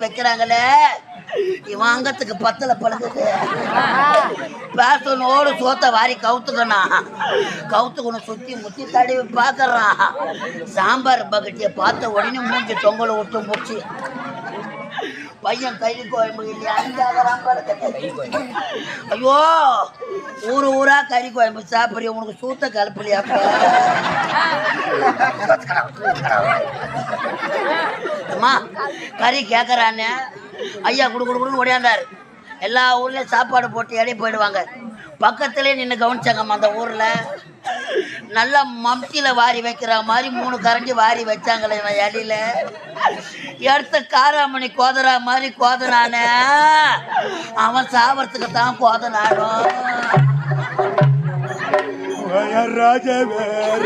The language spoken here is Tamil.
வைக்கிறாங்களே இவன் அங்கத்துக்கு பத்தல பழகுது. பேசனோடு சோத்த வாரி கவுத்துக்கணும் சுத்தி முத்தி தடவி பாக்குறான். சாம்பார் பக்கெட்டிய பார்த்த உடனே மூஞ்சி தொங்கலை விட்டு முடிச்சு பையன் கறி கோயம்பு இல்லையா ஐயோ ஊரு ஊரா கறி கோயம்பு சாப்பிடுறிய உனக்கு சூத்த கலப்பிலையா அம்மா கறி கேட்கறான்னு ஐயா குடுன்னு ஓடியாண்டாரு. எல்லா ஊர்லயும் சாப்பாடு போட்டு எடை போயிடுவாங்க. பக்கத்துலேயே நின்று கவனிச்சாங்கம்மா. அந்த ஊர்ல நல்லா மம்தியில வாரி வைக்கிற மாதிரி 3 கரண்டி வாரி வச்சாங்களே இலையில எடுத்த காராமணி கோதரா மாதிரி கோதனானே. அவன் சாவறதுக்கு தான் கோதனாடும். ராஜா வேற